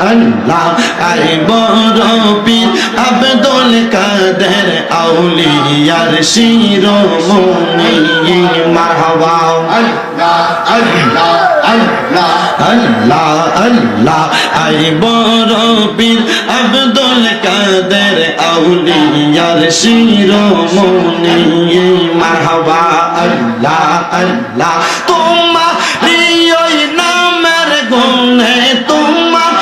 আল্লাহ I বড় পীর আব্দুল কাদের আউলিয়ার শিরোমণি মারহাবা আল্লাহ আল্লাহ আল্লাহ আল্লাহ আল্লাহ আই বড় পীর আব্দুল কাদের আউলিয়ার শিরোমণি মারহাবা আল্লাহ আল্লাহ তোমার ওই নামের গুণে তোমার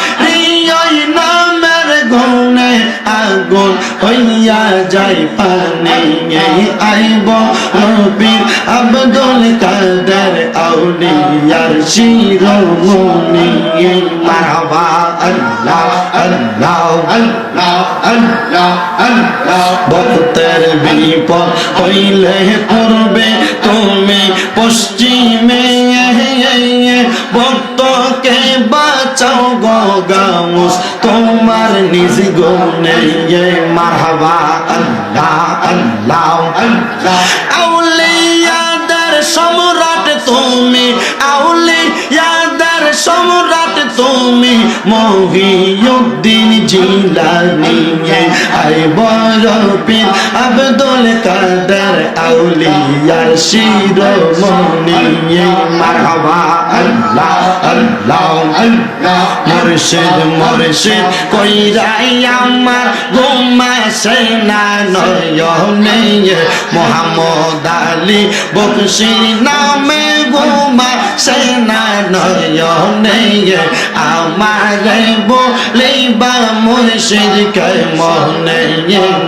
ওই নামের গুণে আগুন হইয়া যায় পানি আইব পীর আব্দুল কাদের আউলিয়ার শিরোমণি মারহাবা আল্লাহ আল্লাহ আল্লাহ আল্লাহ আল্লাহ ভক্তের বিপদ হইলে পূর্বে তুমি পশ্চিমে ভক্তকে বাঁচাও গো গাউস তোমার নিজ গুণে মারহাবা আল্লাহ আল্লাহ আল্লাহ আউলিয়াদের সম্রাট তুমি আউলিয়াদের সম্রাট তুমি মহিউদ্দিন জিলানী আই বড় পীর আব্দুল কাদের আউলিয়ার শিরোমণি মারহাবা আল্লাহ আল্লাহ আল্লাহ মুর্শিদ মুর্শিদ কইরাই আমার ঘুমাসে না নয়নে মোহাম্মদ আলী বকশির নামে ঘুমাসে না নয়নে আমারে বলিবা মুর্শিদ কে মনে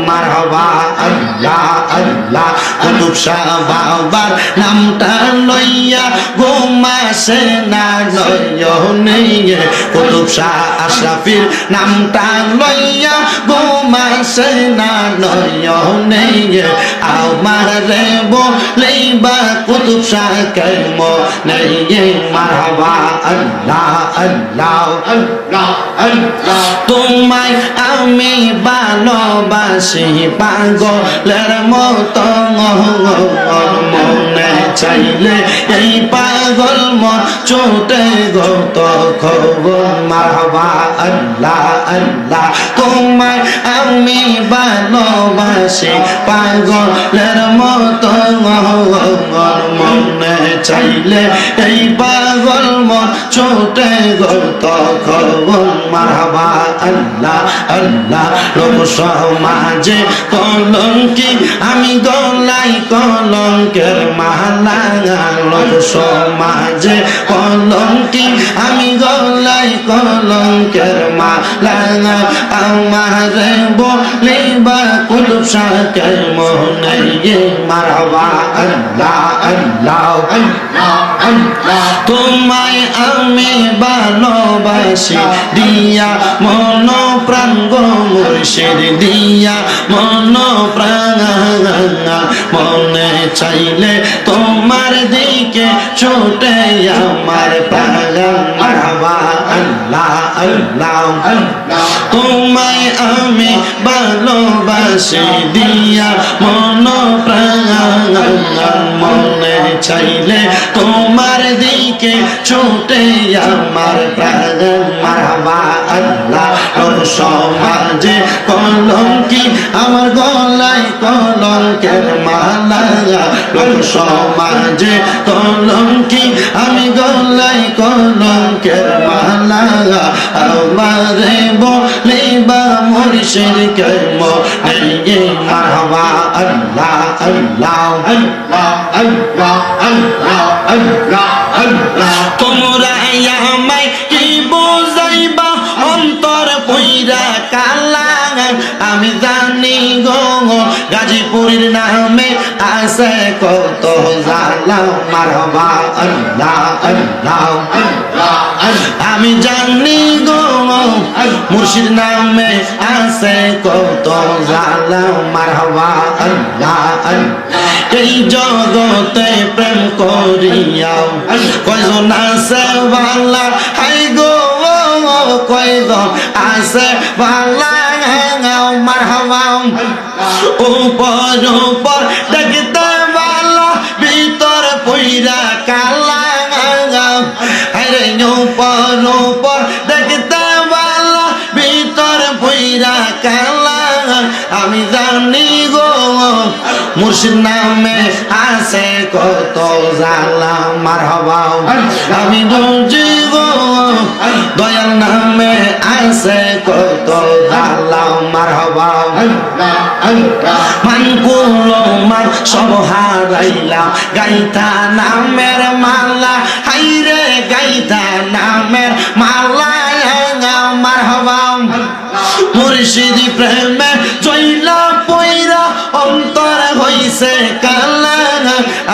মারহাবা আল্লাহ আল্লাহ কুতুব শাহ বাবার নামটা লইয়া ঘুমাসে না নয়নে কুতুব শাহ আশরাফির নামটা লইয়া ঘুমাসে না নয়নে আমারে বলিবা কুতুব শাহ কে মনে মারহাবা আল্লাহ আল্লাহ আল্লাহ আল্লাহ তোমায় আমি ভালোবাসি পাগলের মতো মনে চাইলে এই পাগল মন চোটে গত খবর মারহাবা আল্লাহ আল্লাহ তোমায় আমি ভালোবাসি পাগলের মতো মনে চাইলে এই পাগল মন চোটে গত খবর মারহাবা আল্লাহ আল্লাহ লোক সমাজে কলঙ্কি আমি গলাই কলঙ্কের মালা লোক সমাজে কলঙ্কি আমি গলাই কলঙ্কের মালা আমারে বলিবা কুতুব শাহ কে মনে মারহাবা আল্লাহ আল্লাহ আল্লাহ আল্লাহ তোমায় আমি ভালোবাসি দিয়া মন প্রাণ গো মুর্শিদ দিয়া মন প্রাণ মনে চাইলে তোমার দিকে ছোটে আমার প্রাণ মারহাবা আল্লাহ আল্লাহ আল্লাহ তোমায় আমি ভালোবাসি দিয়া মন প্রাণ মনে চাইলে তোমার দিকে ছোটে আমার প্রাণ মারহাবা আল্লাহ লোক সমাজে কলঙ্কি আমার গলায় কলঙ্কের মালা লোক সমাজে কলঙ্কি আমি গলায় কলঙ্কের মালা আমারে বলিবা মুর্শিদ কে মনে মারহাবা আল্লাহ আল্লাহ আল্লাহ আল্লাহ আল্লাহ আল্লাহ আল্লাহ তোমরা আমায় কি বুঝাইবা অন্তর পইরা কালা আমি জানি গো গাজীপুরের নামে আছে কত জালা মারহাবা আল্লাহ আল্লাহ আমি জানি গো মুর্শিদ নামে আছে কত জালা মারহাবা আল্লাহ আল্লাহ এই জগতে প্রেম করিয়াও কয়জন আছে ভালা হাই গো কয়জন আছে ভালা মারহাবা উপর উপর দেখতে ভালা ভিতর পইরা কালা আরে উপর উপর দেখতে ভালা মুর্শিদ নামে আছে কত জালা মারহাবা আমি বুঝি গো দয়াল নামে আছে কত জালা মারহাবা মান কুলো মান সব হারাইলাম গাইতা নামের মালা হাইরে গাইতা নামের মালা মারহাবা মুর্শিদ প্রেমে জইলা পয়রা অন্তর হইছে কালা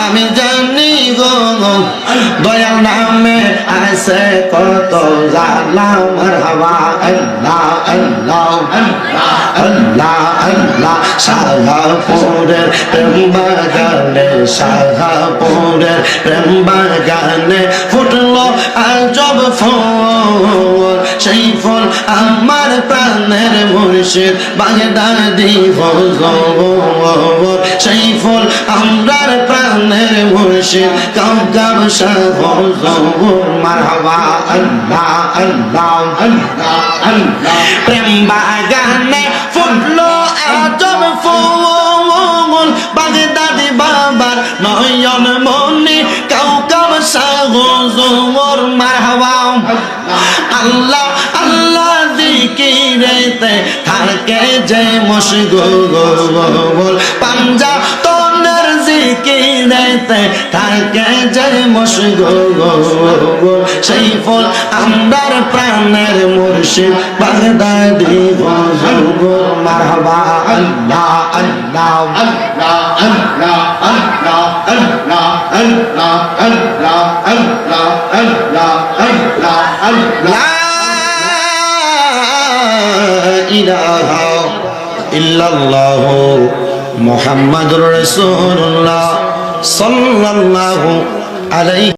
আমি জানি গো দয়াল নামে আছে কত জালা মারহাবা আল্লাহ আল্লাহ আল্লাহ আল্লাহ শাহপুরের প্রেম বাগানে শাহপুরের প্রেম বাগানে ফুটলো আজব ফুল সেই ফুল আমার প্রাণের মুর্শিদ বাগদাদি হুজুর সেই ফুল আমরার প্রাণের মুর্শিদ কাউকাব শাহ হুজুর মারহাবা আল্লাহ আল্লাহ আল্লাহ আল্লাহ প্রেম বাগানে ফুটলো আজব ফুল বাগদাদি বাবার নয়ন মনি কাউকাব শাহ হুজুর মারহাবা আল্লাহ আল্লাহ জিকিরেতে থাকে যে মশগুল পাঞ্জা তনের জিকিরেতে থাকে যে মশগুল সেই ফল আমরার প্রাণের মুর্শিদ বাগদাদি হুজুর মারহাবা আল্লাহ আল্লাহ আল্লাহ আল্লাহ আল্লাহ আল্লাহ আল্লাহ আল্লাহ আল্লাহ আল্লাহ আল্লাহ আল্লাহ লা ইলাহা ইল্লাল্লাহু মুহাম্মাদুর রাসূলুল্লাহ সাল্লাল্লাহু আলাইহি